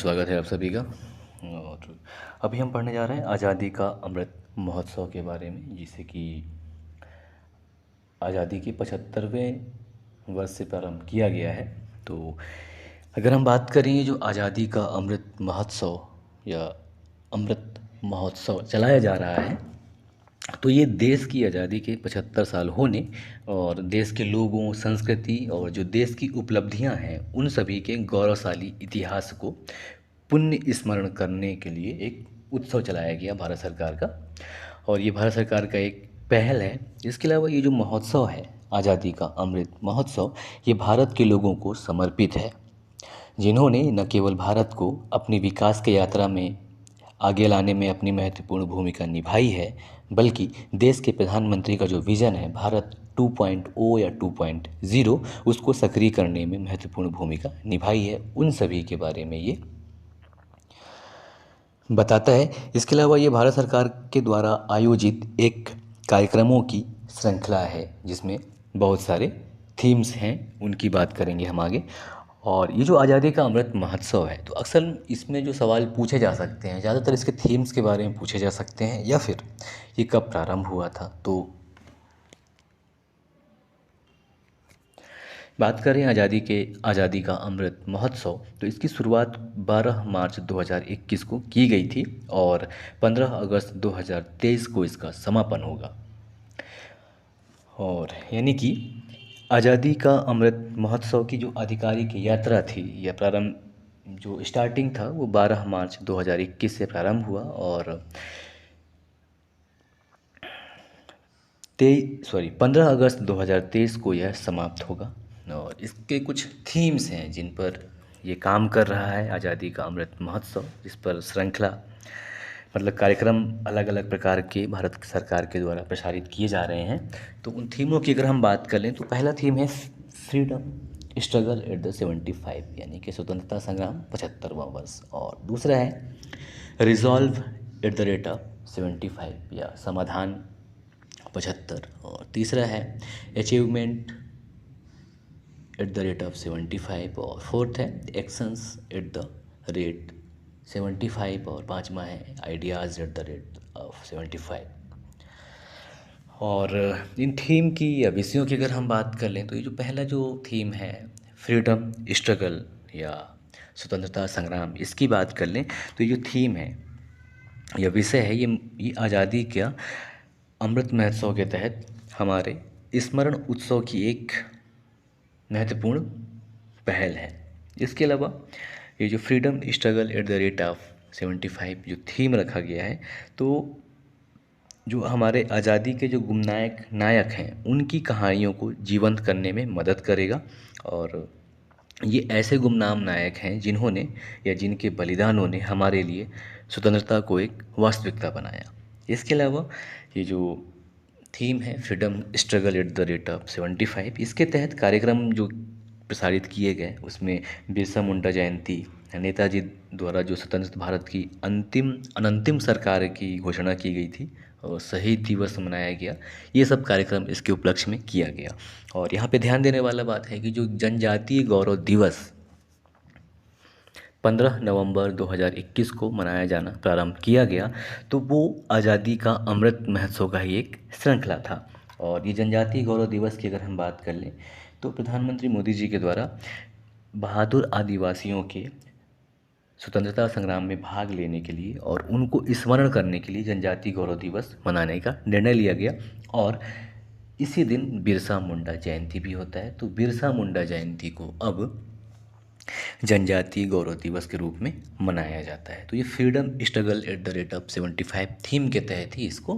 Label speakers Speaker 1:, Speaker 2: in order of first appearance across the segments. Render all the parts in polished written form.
Speaker 1: स्वागत है आप सभी का। और अभी हम पढ़ने जा रहे हैं आज़ादी का अमृत महोत्सव के बारे में, जिसे कि आज़ादी के 75वें वर्ष से प्रारंभ किया गया है। तो अगर हम बात करें जो आज़ादी का अमृत महोत्सव या अमृत महोत्सव चलाया जा रहा है, तो ये देश की आज़ादी के 75 साल होने और देश के लोगों, संस्कृति और जो देश की उपलब्धियां हैं उन सभी के गौरवशाली इतिहास को पुण्य स्मरण करने के लिए एक उत्सव चलाया गया भारत सरकार का। और ये भारत सरकार का एक पहल है। इसके अलावा ये जो महोत्सव है आज़ादी का अमृत महोत्सव, ये भारत के लोगों को समर्पित है, जिन्होंने न केवल भारत को अपनी विकास की यात्रा में आगे लाने में अपनी महत्वपूर्ण भूमिका निभाई है, बल्कि देश के प्रधानमंत्री का जो विज़न है भारत 2.0 या 2.0, उसको सक्रिय करने में महत्वपूर्ण भूमिका निभाई है। उन सभी के बारे में ये बताता है। इसके अलावा ये भारत सरकार के द्वारा आयोजित एक कार्यक्रमों की श्रृंखला है, जिसमें बहुत सारे थीम्स हैं, उनकी बात करेंगे हम आगे। और ये जो आज़ादी का अमृत महोत्सव है, तो अक्सर इसमें जो सवाल पूछे जा सकते हैं, ज़्यादातर इसके थीम्स के बारे में पूछे जा सकते हैं या फिर ये कब प्रारंभ हुआ था। तो बात करें आज़ादी का अमृत महोत्सव, तो इसकी शुरुआत 12 मार्च 2021 को की गई थी और 15 अगस्त 2023 को इसका समापन होगा। और यानी कि आज़ादी का अमृत महोत्सव की जो आधिकारिक यात्रा थी या प्रारंभ जो स्टार्टिंग था वो 12 मार्च 2021 से प्रारंभ हुआ और 15 अगस्त 2023 को यह समाप्त होगा। और इसके कुछ थीम्स हैं जिन पर ये काम कर रहा है आज़ादी का अमृत महोत्सव, जिस पर श्रृंखला मतलब कार्यक्रम अलग अलग प्रकार के भारत सरकार के द्वारा प्रसारित किए जा रहे हैं। तो उन थीमों की अगर हम बात कर लें, तो पहला थीम है फ्रीडम स्ट्रगल एट द 75, यानी कि स्वतंत्रता संग्राम 75वां वर्ष। और दूसरा है resolve at the rate of 75 या समाधान 75। और तीसरा है achievement at the rate of 75। और फोर्थ है एक्शंस एट द रेट 75। और पांचवा है ideas at the rate of 75। और इन थीम की या विषयों की अगर हम बात कर लें, तो ये जो पहला जो थीम है फ्रीडम स्ट्रगल या स्वतंत्रता संग्राम, इसकी बात कर लें, तो ये जो थीम है यह विषय है, ये आज़ादी का अमृत महोत्सव के तहत हमारे स्मरण उत्सव की एक महत्वपूर्ण पहल है। इसके अलावा ये जो freedom struggle at the rate of 75 जो थीम रखा गया है, तो जो हमारे आज़ादी के जो गुमनायक नायक हैं उनकी कहानियों को जीवंत करने में मदद करेगा। और ये ऐसे गुमनाम नायक हैं जिन्होंने या जिनके बलिदानों ने हमारे लिए स्वतंत्रता को एक वास्तविकता बनाया। इसके अलावा ये जो थीम है freedom struggle at the rate of 75, इसके तहत कार्यक्रम जो प्रसारित किए गए उसमें बिरसा मुंडा जयंती, नेताजी द्वारा जो स्वतंत्र भारत की अनंतिम सरकार की घोषणा की गई थी और शहीद दिवस मनाया गया, ये सब कार्यक्रम इसके उपलक्ष्य में किया गया। और यहाँ पे ध्यान देने वाला बात है कि जो जनजातीय गौरव दिवस 15 नवंबर 2021 को मनाया जाना प्रारंभ किया गया, तो वो आज़ादी का अमृत महोत्सव का ही एक श्रृंखला था। और ये जनजातीय गौरव दिवस की अगर हम बात कर लें, तो प्रधानमंत्री मोदी जी के द्वारा बहादुर आदिवासियों के स्वतंत्रता संग्राम में भाग लेने के लिए और उनको स्मरण करने के लिए जनजातीय गौरव दिवस मनाने का निर्णय लिया गया। और इसी दिन बिरसा मुंडा जयंती भी होता है। तो बिरसा मुंडा जयंती को अब जनजातीय गौरव दिवस के रूप में मनाया जाता है। तो ये freedom struggle at the rate of 75 theme के तहत ही इसको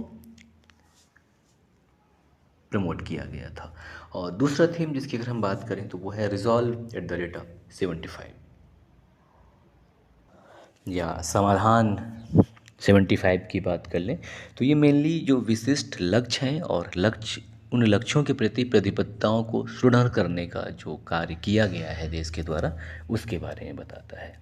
Speaker 1: प्रमोट किया गया था। और दूसरा थीम जिसकी अगर हम बात करें, तो वो है resolve at the rate of 75 या समाधान 75 की बात कर लें, तो ये मेनली जो विशिष्ट लक्ष्य हैं और उन लक्ष्यों के प्रति प्रतिबद्धताओं को सुदृढ़ करने का जो कार्य किया गया है देश के द्वारा, उसके बारे में बताता है।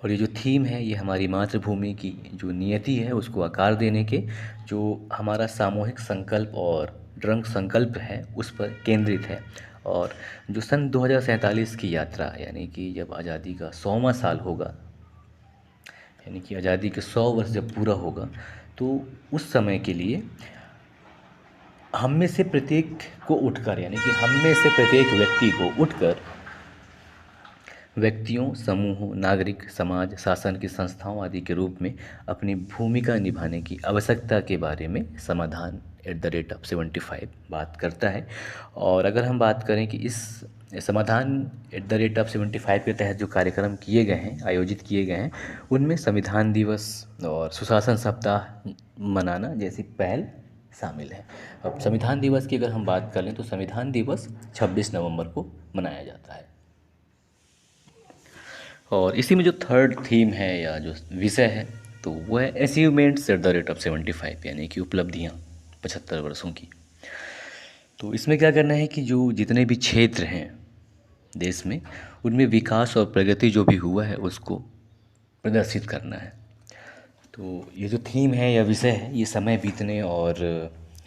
Speaker 1: और ये जो थीम है ये हमारी मातृभूमि की जो नियति है उसको आकार देने के जो हमारा सामूहिक संकल्प और दृढ़ संकल्प है उस पर केंद्रित है। और जो सन 2047 की यात्रा, यानी कि जब आज़ादी का 100वां साल होगा, यानी कि आज़ादी के 100 वर्ष जब पूरा होगा, तो उस समय के लिए हम में से प्रत्येक को उठकर, यानी कि हम में से प्रत्येक व्यक्ति को उठकर व्यक्तियों, समूहों, नागरिक, समाज, शासन की संस्थाओं आदि के रूप में अपनी भूमिका निभाने की आवश्यकता के बारे में समाधान @75 बात करता है। और अगर हम बात करें कि इस समाधान @75 के तहत जो कार्यक्रम किए गए हैं, आयोजित किए गए हैं, उनमें संविधान दिवस और सुशासन सप्ताह मनाना जैसी पहल शामिल है। अब संविधान दिवस की अगर हम बात कर लें तो संविधान दिवस 26 नवंबर को मनाया जाता है। और इसी में जो थर्ड थीम है या जो विषय है, तो वो है अचीवमेंट्स @75, यानी कि उपलब्धियाँ 75 वर्षों की। तो इसमें क्या करना है कि जो जितने भी क्षेत्र हैं देश में, उनमें विकास और प्रगति जो भी हुआ है उसको प्रदर्शित करना है। तो ये जो थीम है या विषय है, ये समय बीतने और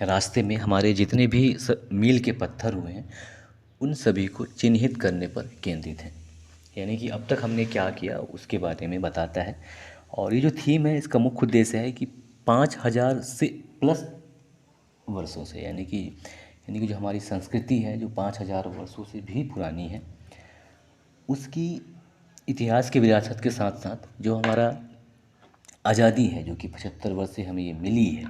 Speaker 1: रास्ते में हमारे जितने भी मील के पत्थर हुए हैं, उन सभी को चिन्हित करने पर केंद्रित है। यानी कि अब तक हमने क्या किया उसके बारे में बताता है। और ये जो थीम है, इसका मुख्य उद्देश्य है कि 5000 से प्लस वर्षों से, यानी कि जो हमारी संस्कृति है, जो 5000 वर्षों से भी पुरानी है, उसकी इतिहास की विरासत के साथ साथ जो हमारा आज़ादी है, जो कि 75 वर्ष से हमें ये मिली है,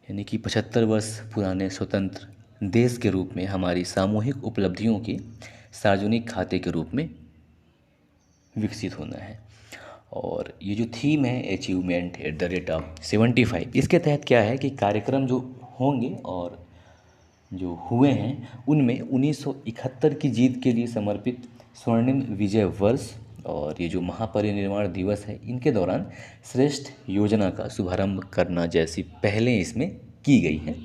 Speaker 1: यानी कि 75 वर्ष पुराने स्वतंत्र देश के रूप में हमारी सामूहिक उपलब्धियों के सार्वजनिक खाते के रूप में विकसित होना है। और ये जो थीम है अचीवमेंट @75, इसके तहत क्या है कि कार्यक्रम जो होंगे और जो हुए हैं, उनमें 1971 की जीत के लिए समर्पित स्वर्णिम विजय वर्ष और ये जो महापरिनिर्वाण दिवस है, इनके दौरान श्रेष्ठ योजना का शुभारंभ करना जैसी पहलें इसमें की गई हैं।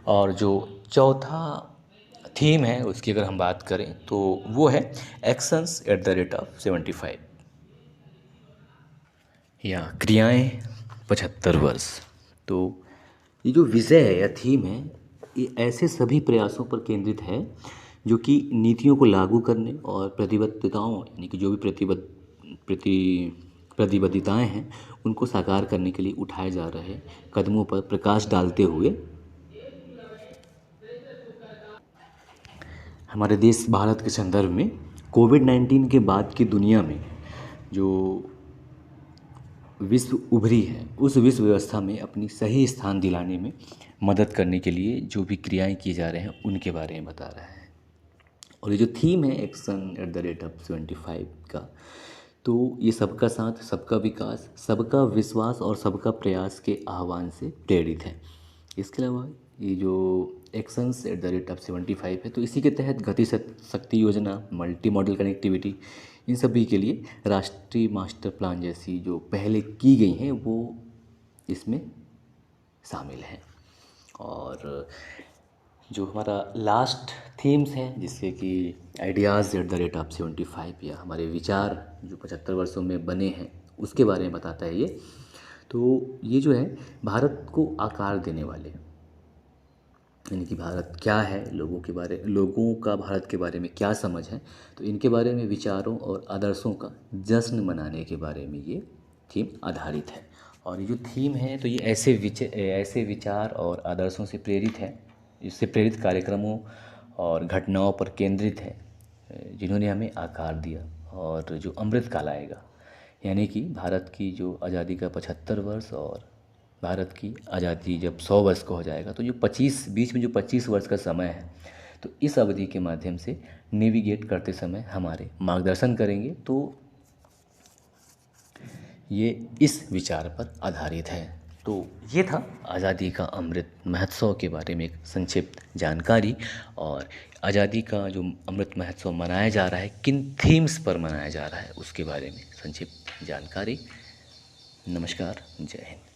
Speaker 1: और जो चौथा थीम है उसकी अगर हम बात करें तो वो है एक्शंस @75, या क्रियाएं 75 वर्ष। तो ये जो विषय है या थीम है, ये ऐसे सभी प्रयासों पर केंद्रित है जो कि नीतियों को लागू करने और प्रतिबद्धताओं, यानी कि जो भी प्रतिबद्धताएं हैं, उनको साकार करने के लिए उठाए जा रहे कदमों पर प्रकाश डालते हुए हमारे देश भारत के संदर्भ में कोविड-19 के बाद की दुनिया में जो विश्व उभरी है, उस विश्व व्यवस्था में अपनी सही स्थान दिलाने में मदद करने के लिए जो भी क्रियाएं किए जा रहे हैं, उनके बारे में बता रहा है। और ये जो थीम है एक्शन @75 का, तो ये सबका साथ, सबका विकास, सबका विश्वास और सबका प्रयास के आह्वान से प्रेरित है। इसके अलावा ये जो एक्शंस @75 है, तो इसी के तहत गति शक्ति योजना, मल्टी मॉडल कनेक्टिविटी, इन सभी के लिए राष्ट्रीय मास्टर प्लान जैसी जो पहले की गई हैं वो इसमें शामिल हैं। और जो हमारा लास्ट थीम्स हैं, जिससे कि आइडियाज़ @75 या हमारे विचार जो 75 वर्षों में बने हैं, उसके बारे में बताता है ये। तो ये जो है भारत को आकार देने वाले, यानी कि भारत क्या है, लोगों का भारत के बारे में क्या समझ है, तो इनके बारे में विचारों और आदर्शों का जश्न मनाने के बारे में ये थीम आधारित है। और ये जो थीम है, तो ये ऐसे विचार और आदर्शों से प्रेरित है, इससे प्रेरित कार्यक्रमों और घटनाओं पर केंद्रित है, जिन्होंने हमें आकार दिया और जो अमृत काल आएगा, यानी कि भारत की जो आज़ादी का 75 वर्ष और भारत की आज़ादी जब 100 वर्ष का हो जाएगा, तो जो 25 बीच में जो 25 वर्ष का समय है, तो इस अवधि के माध्यम से नेविगेट करते समय हमारे मार्गदर्शन करेंगे। तो ये इस विचार पर आधारित है। तो ये था आज़ादी का अमृत महोत्सव के बारे में एक संक्षिप्त जानकारी, और आज़ादी का जो अमृत महोत्सव मनाया जा रहा है, किन थीम्स पर मनाया जा रहा है, उसके बारे में संक्षिप्त जानकारी। नमस्कार, जय हिंद।